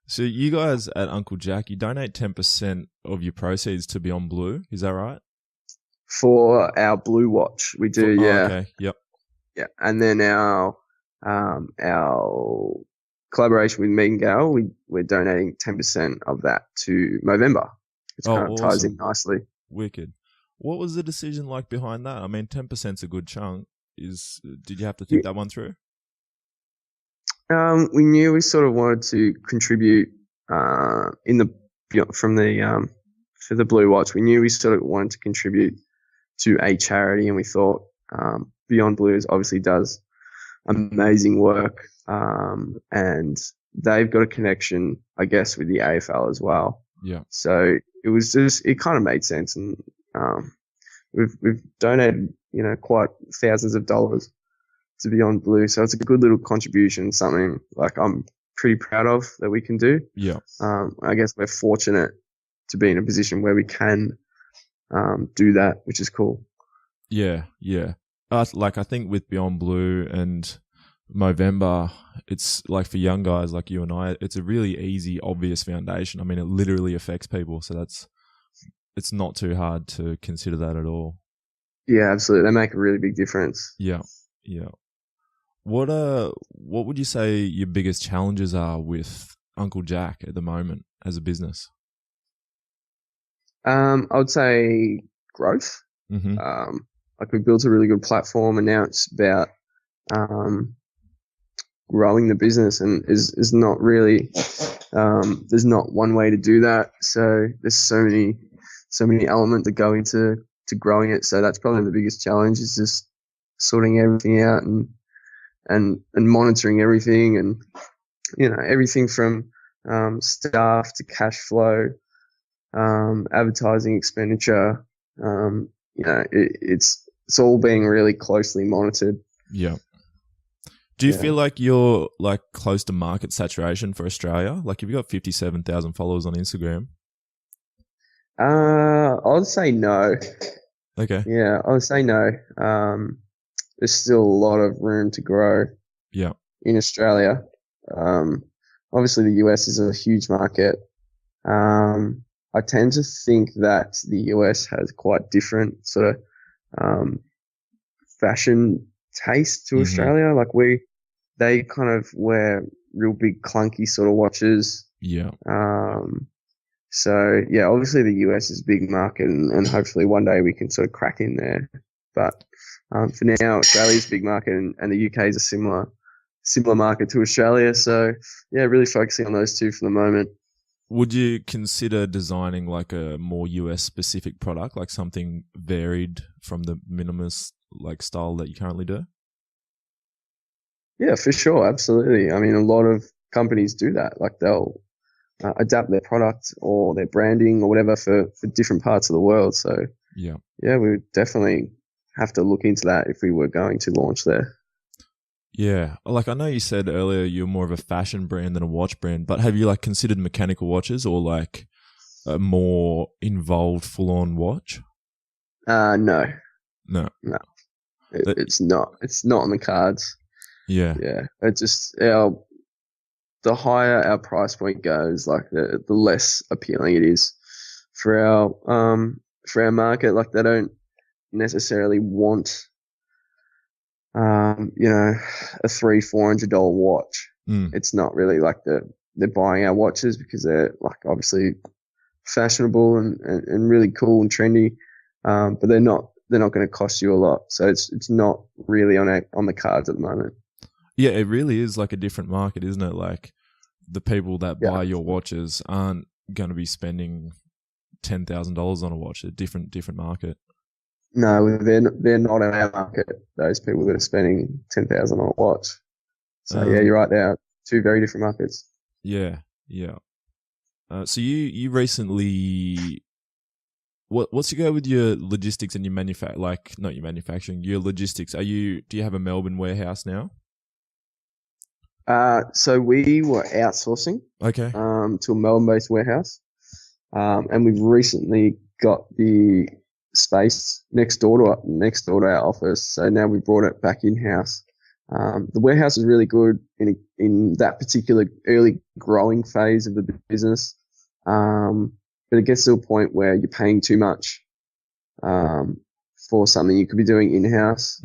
So you guys at Uncle Jack, you donate 10% of your proceeds to Beyond Blue. Is that right?
For our Blue Watch, we do.
Okay. Yep.
Yeah, and then our collaboration with me and Gale, we're donating 10% of that to Movember. It kind of ties in nicely.
Wicked. What was the decision like behind that? I mean, 10%'s a good chunk. Did you have to think that one through?
We knew we sort of wanted to contribute for the Blue Watch. We knew we sort of wanted to contribute to a charity, and we thought Beyond Blues obviously does amazing work, and they've got a connection, I guess, with the AFL as well.
Yeah.
So it kind of made sense, and we've donated quite thousands of dollars to Beyond Blue, so it's a good little contribution, something like I'm pretty proud of that we can do.
Yeah.
I guess we're fortunate to be in a position where we can do that, which is cool.
Yeah. I think with Beyond Blue and Movember, it's like for young guys like you and I, it's a really easy, obvious foundation. I mean, it literally affects people, so it's not too hard to consider that at all.
Yeah, absolutely. They make a really big difference.
Yeah. What would you say your biggest challenges are with Uncle Jack at the moment as a business?
I would say growth.
Mm-hmm.
Like we built a really good platform, and now it's about growing the business, and is not really there's not one way to do that. So there's so many elements that go into growing it. So that's probably the biggest challenge, is just sorting everything out and monitoring everything, and everything from staff to cash flow, advertising expenditure. It's all being really closely monitored.
Yeah. Do you feel like you're like close to market saturation for Australia? Like, you've got 57,000 followers on Instagram.
I'd say no.
Okay.
Yeah, I would say no. There's still a lot of room to grow.
Yeah.
In Australia. Obviously, the US is a huge market. I tend to think that the US has quite different sort of fashion taste to Australia. Like they kind of wear real big clunky sort of watches.
Yeah.
So yeah, obviously the US is a big market, and hopefully one day we can sort of crack in there. But for now, Australia's a big market, and the UK is a similar market to Australia. So yeah, really focusing on those two for the moment.
Would you consider designing like a more US specific product, like something varied from the minimalist like style that you currently do?
Yeah, for sure. Absolutely. I mean, a lot of companies do that. Like they'll adapt their product or their branding or whatever for different parts of the world. So yeah, we would definitely have to look into that if we were going to launch there.
Yeah. Like, I know you said earlier you're more of a fashion brand than a watch brand, but have you like considered mechanical watches or like a more involved full-on watch?
No.
It's
not on the cards.
Yeah.
It's just the higher our price point goes, like the less appealing it is for our market. Like they don't necessarily want a $300-400 watch. It's not really like they're buying our watches because they're like obviously fashionable and really cool and trendy, but they're not going to cost you a lot. So it's not really on the cards at the moment.
Yeah, it really is like a different market, isn't it? Like the people that buy your watches aren't going to be spending $10,000 on a watch. A different market.
No, they're not in our market. Those people that are spending $10,000 on a watch. So yeah, you're right. They are two very different markets.
Yeah. So you recently, what's your go with your logistics and your not your manufacturing, your logistics? Do you have a Melbourne warehouse now?
So we were outsourcing,
okay,
to a Melbourne-based warehouse, and we've recently got the space next door to our office. So now we brought it back in-house. The warehouse is really good in that particular early growing phase of the business, but it gets to a point where you're paying too much for something you could be doing in-house.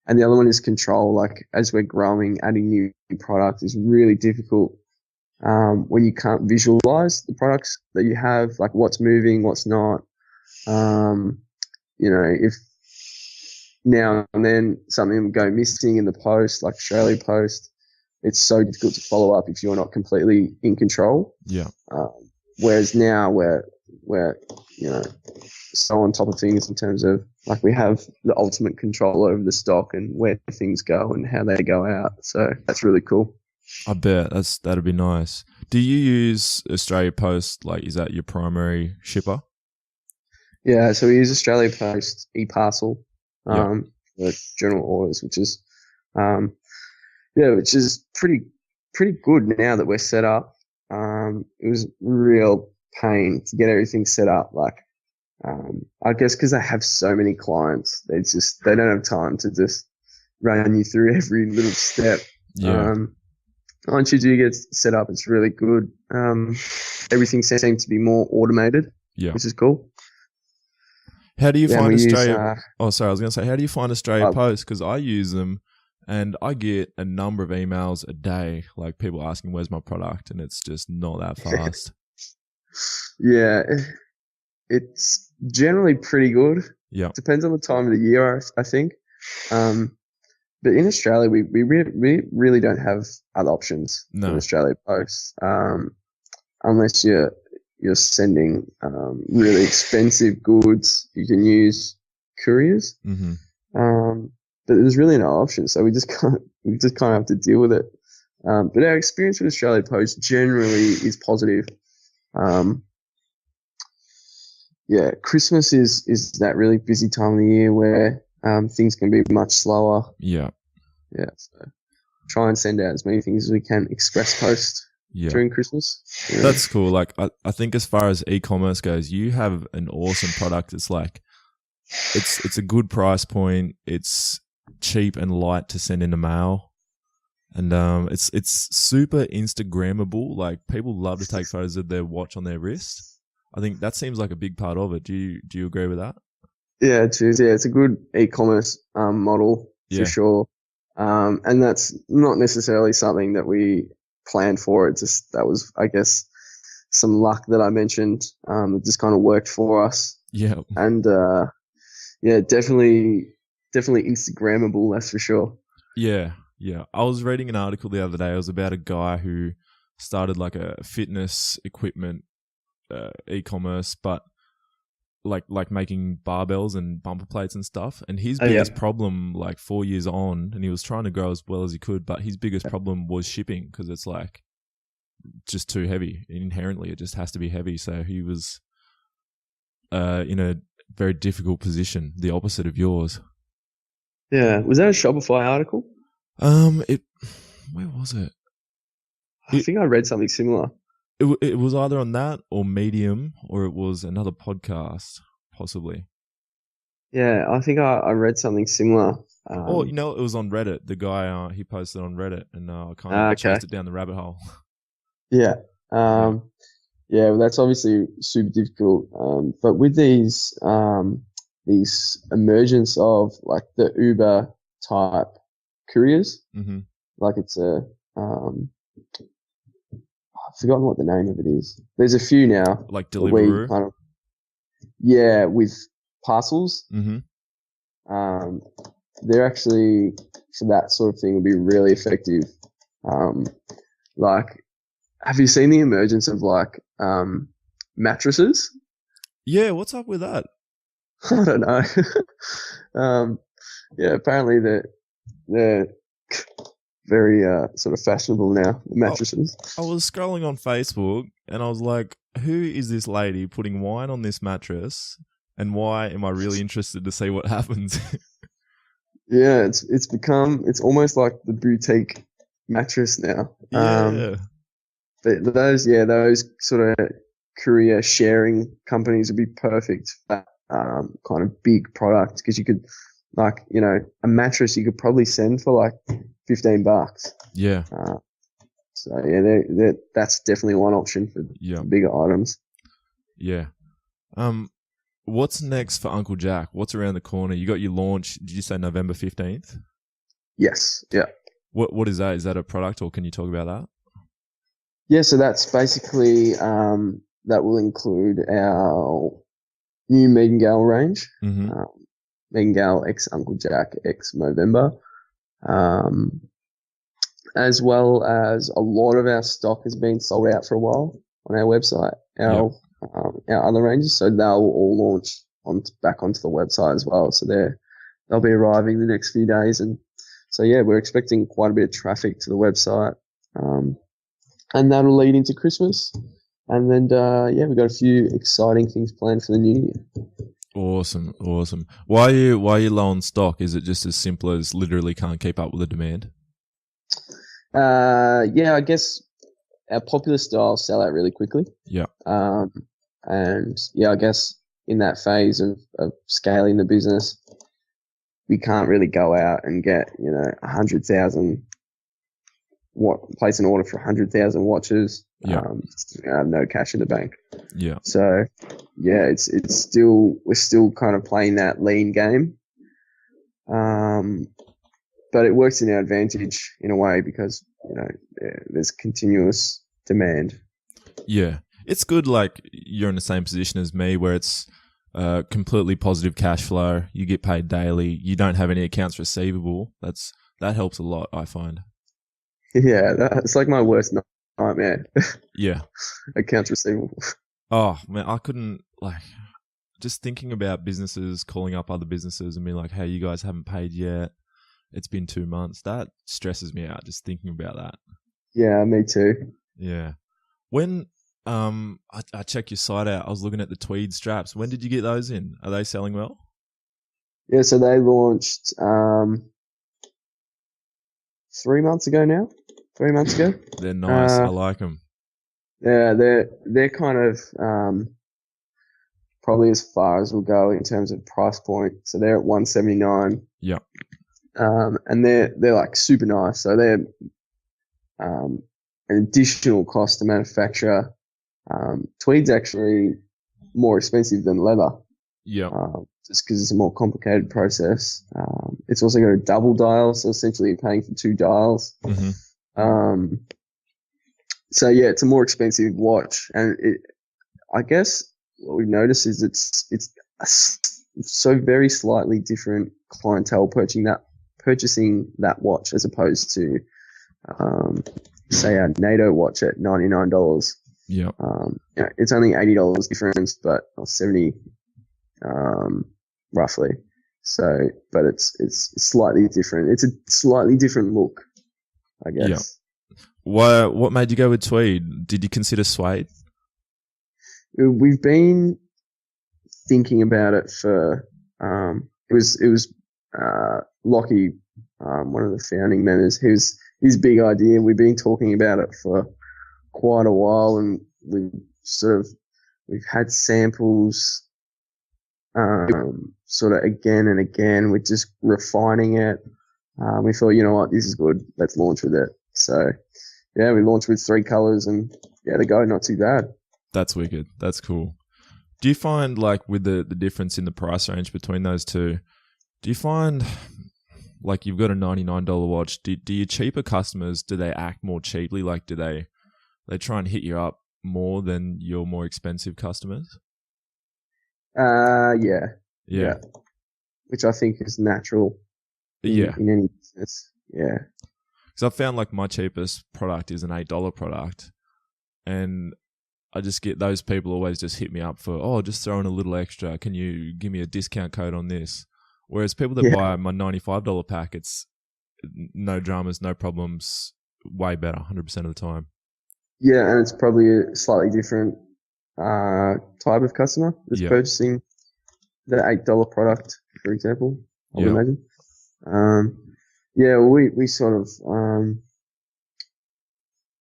And the other one is control. Like as we're growing, adding new product is really difficult when you can't visualize the products that you have, like what's moving, what's not. If now and then something will go missing in the post, like Australia Post, it's so difficult to follow up if you're not completely in control.
Yeah.
Whereas now we're so on top of things in terms of like we have the ultimate control over the stock and where things go and how they go out. So that's really cool.
I bet that'd be nice. Do you use Australia Post? Like, is that your primary shipper?
Yeah, so we use Australia Post e-parcel for general orders, which is pretty good now that we're set up. It was real pain to get everything set up. Like, I guess because they have so many clients, they don't have time to just run you through every little step.
Yeah.
Once you do get set up, it's really good. Everything seems to be more automated, which is cool.
How do you find Australia? I was going to say, how do you find Australia Post? Because I use them and I get a number of emails a day, like people asking, where's my product? And it's just not that fast.
Yeah, it's generally pretty good.
Yeah.
Depends on the time of the year, I think. But in Australia, we really don't have other options in
No.
Australia Post, unless you're sending really expensive goods. You can use couriers,
Mm-hmm.
but there's really no option. So we just kind of have to deal with it. But our experience with Australia Post generally is positive. Yeah, Christmas is that really busy time of the year where things can be much slower.
Yeah.
Yeah, so try and send out as many things as we can express post during Christmas. Yeah.
That's cool. Like I think as far as e-commerce goes, you have an awesome product. It's like it's a good price point. It's cheap and light to send in the mail. And it's super Instagrammable. Like people love to take photos of their watch on their wrist. I think that seems like a big part of it. Do you agree with that?
Yeah, it is. Yeah, it's a good e-commerce model for sure. And that's not necessarily something that we planned for. It just that was, I guess, some luck that I mentioned. It just kind of worked for us.
Yeah.
And yeah, definitely Instagrammable. That's for sure.
Yeah. Yeah. I was reading an article the other day. It was about a guy who started like a fitness equipment e-commerce, but like making barbells and bumper plates and stuff. And his biggest problem, like 4 years on, and he was trying to grow as well as he could, but his biggest problem was shipping because it's like just too heavy. Inherently, it just has to be heavy. So he was in a very difficult position, the opposite of yours.
Yeah. Was that a Shopify article?
Where was it?
I think I read something similar.
It was either on that or Medium, or it was another podcast, possibly.
Yeah, I think I read something similar.
Or, it was on Reddit. The guy, he posted on Reddit, and I kind of chased it down the rabbit hole.
Yeah. Yeah, well, that's obviously super difficult. But with these emergence of like the Uber type couriers, like it's I've forgotten what the name of it is. There's a few now.
Like Deliveroo?
With parcels. They're actually, for that sort of thing, will be really effective. Like, have you seen the emergence of like mattresses?
Yeah, what's up with that?
I don't know. Yeah, apparently they're very sort of fashionable now, the mattresses.
I was scrolling on Facebook and I was like, who is this lady putting wine on this mattress, and why am I really interested to see what happens?
Yeah, it's almost like the boutique mattress now.
Yeah.
But those sort of courier sharing companies would be perfect for that kind of big product, because you could, like, a mattress you could probably send for like $15.
Yeah.
So yeah, that's definitely one option for bigger items.
Yeah. What's next for Uncle Jack? What's around the corner? You got your launch. Did you say November 15th?
Yes. Yeah.
What is that? Is that a product, or can you talk about that?
Yeah. So that's basically that will include our new Megan Gale range. Megan Gale X Uncle Jack X Movember. As well as a lot of our stock has been sold out for a while on our website, our other ranges, so they'll all launch back onto the website as well. So they'll be arriving the next few days, and so we're expecting quite a bit of traffic to the website, and that'll lead into Christmas, and then we've got a few exciting things planned for the new year.
Awesome. Why are you low on stock? Is it just as simple as literally can't keep up with the demand?
I guess our popular styles sell out really quickly.
Yeah.
And I guess in that phase of scaling the business, we can't really go out and get 100,000 place an order for 100,000 watches.
Yeah.
I have no cash in the bank.
Yeah.
So we're still kind of playing that lean game. But it works in our advantage in a way, because there's continuous demand.
Yeah, it's good. Like, you're in the same position as me, where it's completely positive cash flow. You get paid daily. You don't have any accounts receivable. That helps a lot, I find.
Yeah, that's like my worst nightmare.
Yeah.
Accounts receivable.
Oh man, I couldn't just thinking about businesses calling up other businesses and being like, "Hey, you guys haven't paid yet. It's been 2 months." That stresses me out just thinking about that.
Yeah, me too.
Yeah. When I check your site out, I was looking at the tweed straps. When did you get those in? Are they selling well?
Yeah, so they launched 3 months ago now. 3 months ago.
They're nice. I like them.
Yeah, they're kind of probably as far as we'll go in terms of price point. So they're at $179.
Yeah.
And they're like super nice. So they're an additional cost to manufacture. Tweed's actually more expensive than leather.
Yeah.
Just because it's a more complicated process. It's also got a double dial, so essentially you're paying for 2 dials.
Mm-hmm.
So yeah, it's a more expensive watch, and I guess what we've noticed is it's so very slightly different clientele purchasing that watch as opposed to say a NATO watch at $99.
Yeah.
It's only $80 difference, but or 70 roughly. So, but it's slightly different. It's a slightly different look, I guess.
Yeah. What made you go with tweed? Did you consider suede?
We've been thinking about it for it was Lockie, one of the founding members. His big idea. We've been talking about it for quite a while, and we've had samples sort of again and again. We're just refining it. We thought, you know what, this is good. Let's launch with it. So yeah, we launched with 3 colors, and yeah, the go not too bad.
That's wicked. That's cool. Do you find like with the difference in the price range between those two, do you find like you've got a $99 watch, do your cheaper customers, do they act more cheaply? Like do they try and hit you up more than your more expensive customers?
Yeah.
Yeah.
Which I think is natural in any business. Yeah.
Because I found like my cheapest product is an $8 product, and I just get those people always just hit me up for, just throw in a little extra. Can you give me a discount code on this? Whereas people that buy my $95 pack, it's no dramas, no problems, way better 100% of the time. Yeah,
and it's probably a slightly different type of customer that's purchasing the $8 product, for example, I would imagine. We sort of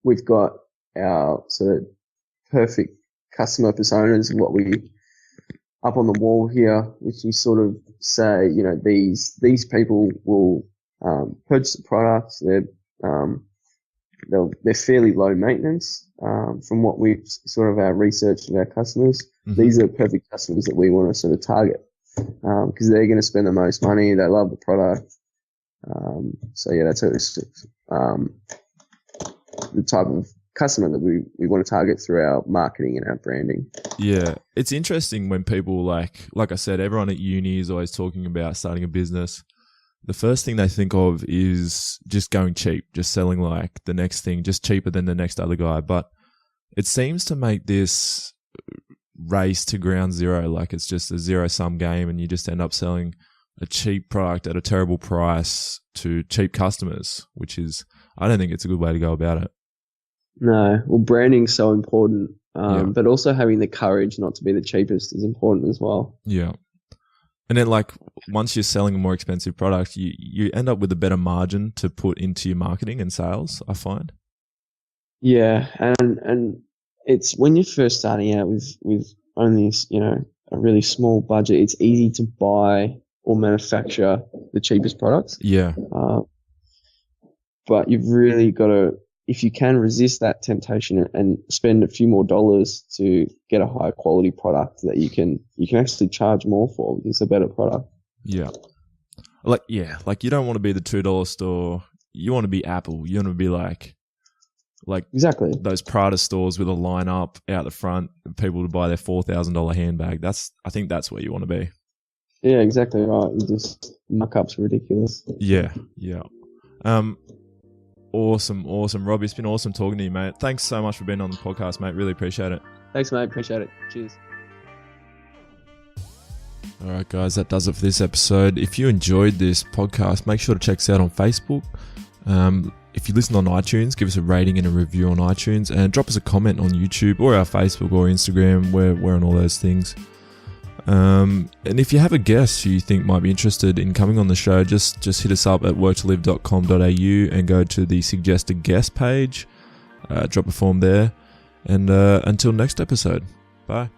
we've got our sort of perfect customer personas, what we up on the wall here, which we sort of say, you know, these people will purchase the products. They're fairly low maintenance from what we've sort of our research of our customers. Mm-hmm. These are perfect customers that we want to sort of target because they're going to spend the most money. They love the product. So yeah, that's the type of customer that we want to target through our marketing and our branding.
Yeah, it's interesting when people like I said, everyone at uni is always talking about starting a business. The first thing they think of is just going cheap, just selling like the next thing, just cheaper than the next other guy. But it seems to make this race to ground zero like it's just a zero-sum game, and you just end up selling a cheap product at a terrible price to cheap customers, which is, I don't think it's a good way to go about it.
No, well, branding's so important, but also having the courage not to be the cheapest is important as well.
Yeah. And then like once you're selling a more expensive product, you end up with a better margin to put into your marketing and sales, I find.
Yeah, and it's when you're first starting out with only, you know, a really small budget, it's easy to buy or manufacture the cheapest products.
Yeah.
But you've really got to, if you can resist that temptation and spend a few more dollars to get a high quality product that you can actually charge more for because it's a better product.
Yeah. Like you don't want to be the $2 store. You want to be Apple. You want to be like Like
Exactly.
those Prada stores with a line up out the front, people to buy their $4,000 handbag. I think that's where you want to be.
Yeah, exactly right. You just markups are ridiculous.
Yeah. Awesome. Robbie, it's been awesome talking to you, mate. Thanks so much for being on the podcast, mate. Really appreciate it.
Thanks, mate. Appreciate it. Cheers.
All right, guys, that does it for this episode. If you enjoyed this podcast, make sure to check us out on Facebook. If you listen on iTunes, give us a rating and a review on iTunes, and drop us a comment on YouTube or our Facebook or Instagram. We're on all those things. And if you have a guest who you think might be interested in coming on the show, just hit us up at worktolive.com.au and go to the suggested guest page. Drop a form there. And until next episode, bye.